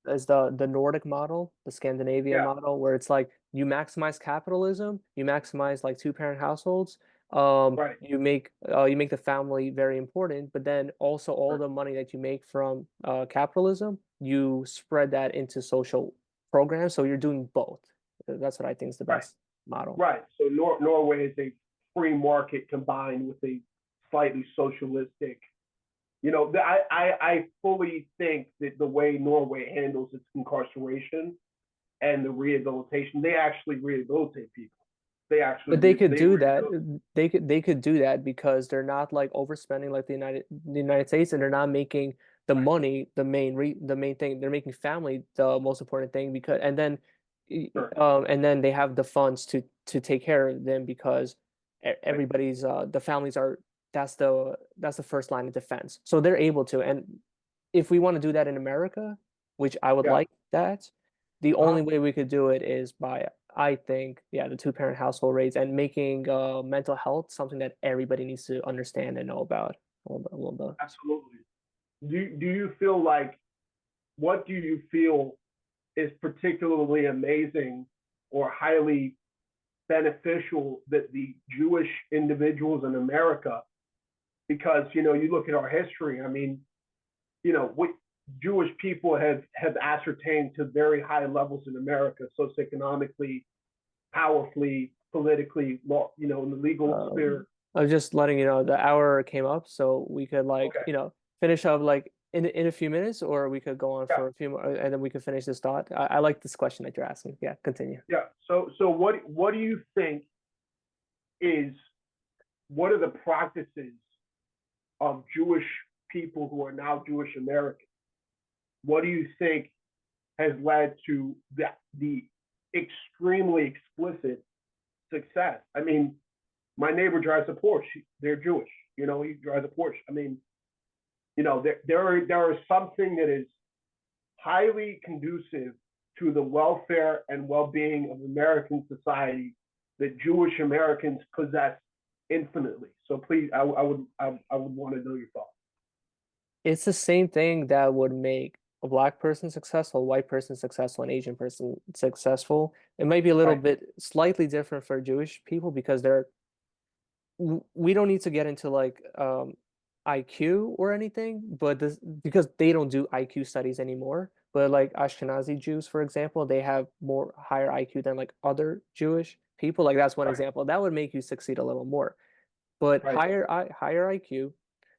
the Nordic model, the Scandinavia yeah, model, where it's like you maximize capitalism, you maximize like two-parent households, right, you make the family very important, but then also all right, the money that you make from capitalism, you spread that into social programs, so you're doing both. That's what I think is the right, best model. right. So Norway is a free market combined with a slightly socialistic. I fully think that the way Norway handles its incarceration and the rehabilitation, they actually rehabilitate people. They actually But they could they do that. rehabilitate. They could do that because they're not like overspending like the United States, and they're not making the Right, money the main thing. They're making family the most important thing because sure, and then they have the funds to take care of them because right, everybody's the families are that's the first line of defense. So they're able to. And if we want to do that in America, which I would yeah, like that, the only uh-huh, way we could do it is by, I think, yeah, the two-parent household rates and making mental health something that everybody needs to understand and know about a little bit. absolutely. Do you feel like, what do you feel is particularly amazing or highly beneficial that the Jewish individuals in America, because you look at our history. I mean, what Jewish people have ascertained to very high levels in America, socioeconomically, powerfully, politically, law, in the legal sphere. I was just letting you know the hour came up, so we could like Okay, finish up like in a few minutes, or we could go on yeah, for a few more, and then we could finish this thought. I like this question that you're asking. Yeah, continue. yeah. So what do you think is what are the practices of Jewish people who are now Jewish Americans? What do you think has led to the extremely explicit success? I mean, my neighbor drives a Porsche. They're Jewish. He drives a Porsche. I mean, there is something that is highly conducive to the welfare and well-being of American society that Jewish Americans possess infinitely. So please, I would want to know your thoughts. It's the same thing that would make a black person successful, a white person successful, an Asian person successful. It might be a little Right, bit slightly different for Jewish people because we don't need to get into like IQ or anything, but this because they don't do IQ studies anymore. But like Ashkenazi Jews, for example, they have more higher IQ than like other Jewish people. Like that's one right, example. That would make you succeed a little more. But right, higher IQ,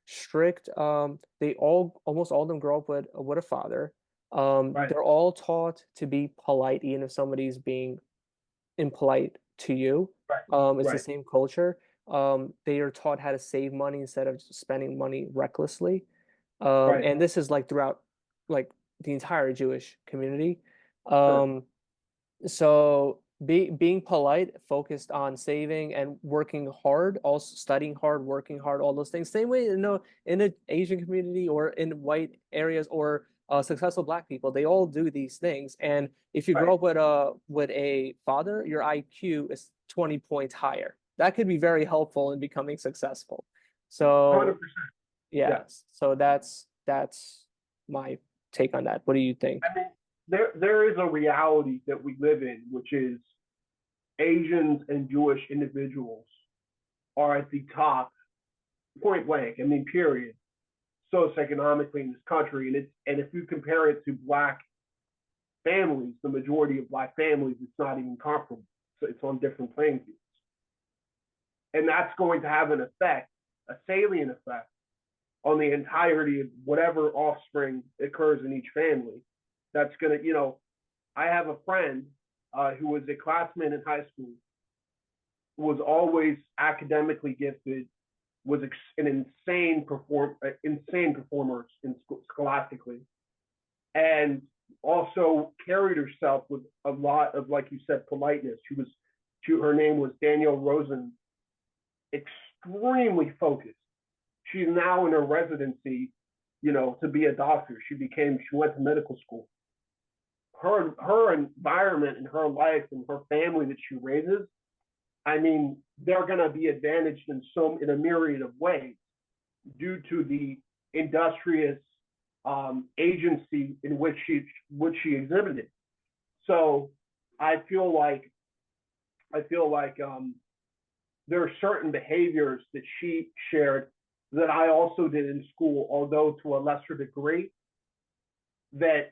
strict. They all almost all of them grow up with a father. Right. They're all taught to be polite, even if somebody's being impolite to you. Right. It's the Right. same culture. They are taught how to save money instead of just spending money recklessly. Right. And this is like throughout like the entire Jewish community. Sure. Um, so being polite, focused on saving and working hard, also studying hard, working hard, all those things. Same way, in the Asian community or in white areas or successful Black people, they all do these things. And if you grow Right. up with a father, your IQ is 20 points higher. That could be very helpful in becoming successful. So 100%. Yeah. yes, so that's my take on that. What do you think? I mean, there is a reality that we live in, which is Asians and Jewish individuals are at the top, point blank. I mean, period. Socioeconomically in this country, and if you compare it to Black families, the majority of Black families, it's not even comparable. So it's on different playing fields, and that's going to have an effect, a salient effect, on the entirety of whatever offspring occurs in each family. That's going to, I have a friend who was a classmate in high school, was always academically gifted, was an insane performer in scholastically, and also carried herself with a lot of, like you said, politeness. Her name was Danielle Rosen, extremely focused. She's now in her residency, to be a doctor. She went to medical school. Her environment and her life and her family that she raises, I mean, they're going to be advantaged in a myriad of ways due to the industrious agency in which she exhibited. So I feel like there are certain behaviors that she shared that I also did in school, although to a lesser degree, that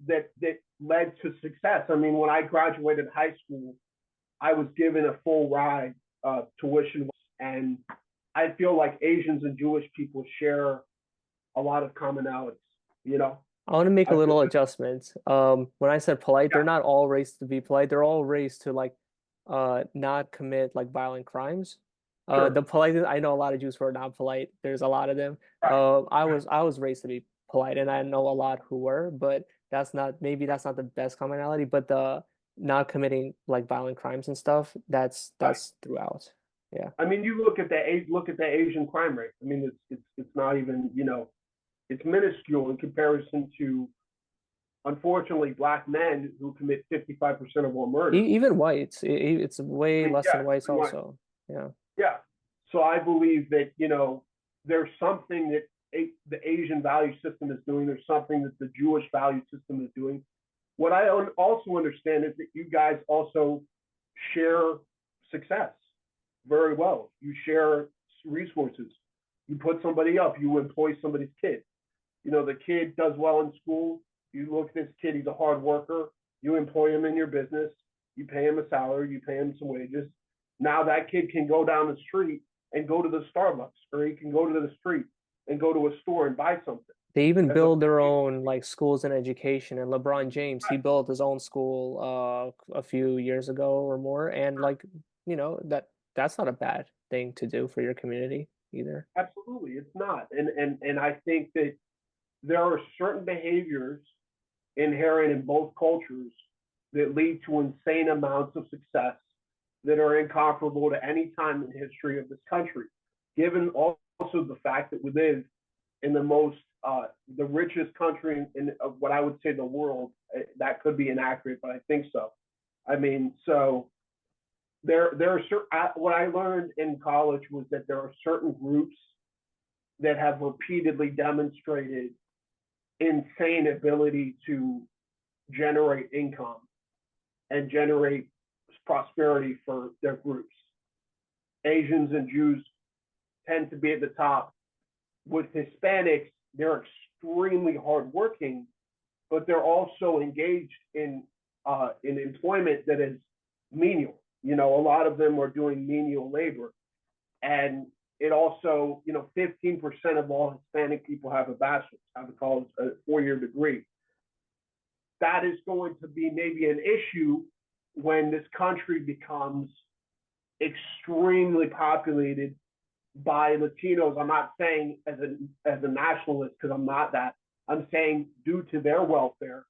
that led to success. I mean, when I graduated high school, I was given a full ride tuition, and I feel like Asians and Jewish people share a lot of commonalities. You know, I want to make a I feel little adjustment. When I said polite, yeah, they're not all raised to be polite. They're all raised to like not commit like violent crimes. The sure, polite, I know a lot of Jews who are not polite. There's a lot of them. right, I was raised to be polite, and I know a lot who were, but that's not the best commonality. But the not committing like violent crimes and stuff, right. that's throughout. Yeah. I mean, you look at the Asian crime rate. I mean, it's not even, it's minuscule in comparison to, unfortunately, Black men who commit 55% of all murders. Even whites, it's way I mean, less yeah, than whites right. also. Yeah. Yeah. So I believe that, there's something that the Asian value system is doing. There's something that the Jewish value system is doing. What I also understand is that you guys also share success very well. You share resources. You put somebody up. You employ somebody's kid. The kid does well in school. You look at this kid. He's a hard worker. You employ him in your business. You pay him a salary. You pay him some wages. Now that kid can go down the street and go to the Starbucks, or he can go to the street and go to a store and buy something. They even As a build their own like schools and education. And LeBron James, he built his own school a few years ago or more. And like, that's not a bad thing to do for your community either. Absolutely, it's not. And I think that there are certain behaviors inherent in both cultures that lead to insane amounts of success that are incomparable to any time in the history of this country. Given also the fact that we live in the richest country in what I would say the world. That could be inaccurate, but I think so. I mean, so there are certain. What I learned in college was that there are certain groups that have repeatedly demonstrated insane ability to generate income and generate prosperity for their groups. Asians and Jews tend to be at the top. With Hispanics, they're extremely hardworking, but they're also engaged in employment that is menial. A lot of them are doing menial labor, and it also, 15% of all Hispanic people have a bachelor's, have a college, a 4-year degree. That is going to be maybe an issue when this country becomes extremely populated by Latinos. I'm not saying as a nationalist, because I'm not that. I'm saying due to their welfare,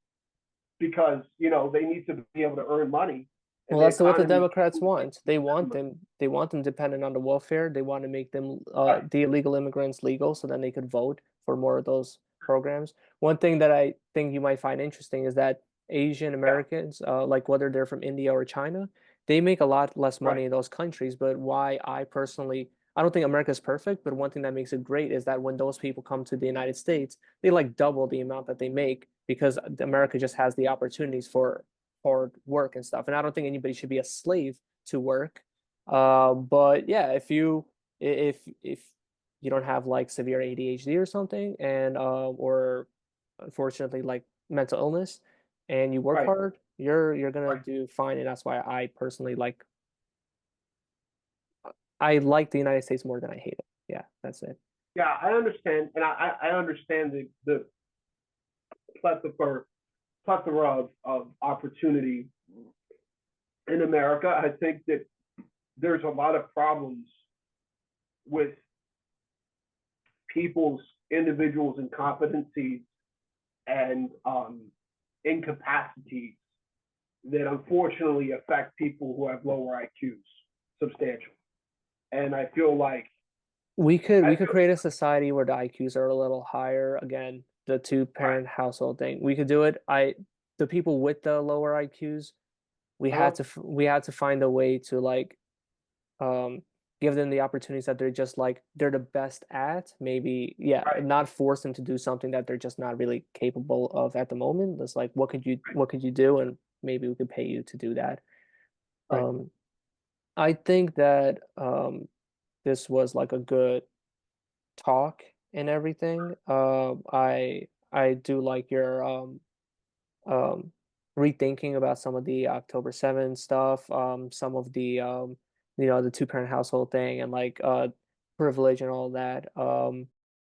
because they need to be able to earn money, and Well, the that's what the economy Democrats is want. They want them. them. They want them dependent on the welfare. They want to make them Right, the illegal immigrants legal, so then they could vote for more of those programs. One thing that I think you might find interesting is that Asian yeah, Americans, like whether they're from India or China, they make a lot less money right, in those countries. But why I personally, I don't think America's perfect, but one thing that makes it great is that when those people come to the United States, they like double the amount that they make because America just has the opportunities for hard work and stuff. And I don't think anybody should be a slave to work. But yeah, if you don't have like severe ADHD or something, and or unfortunately like mental illness, and you work right, hard, you're gonna right. do fine. And that's why I personally I like the United States more than I hate it. Yeah, that's it. Yeah, I understand, and I understand the plethora of opportunity in America. I think that there's a lot of problems with people's individuals' incompetencies and incapacities that unfortunately affect people who have lower IQs substantially. And We I could feel create a society where the IQs are a little higher. Again, the two right. parent household thing. We could do it. The people with the lower IQs, Uh-huh. we had to find a way to um give them the opportunities that they're the best at. Maybe yeah, Right, not force them to do something that they're just not really capable of at the moment. It's like right, what could you do, and maybe we could pay you to do that. right. Um, I think that this was like a good talk and everything. I do like your um rethinking about some of the October 7th stuff, some of the the two parent household thing and like privilege and all that.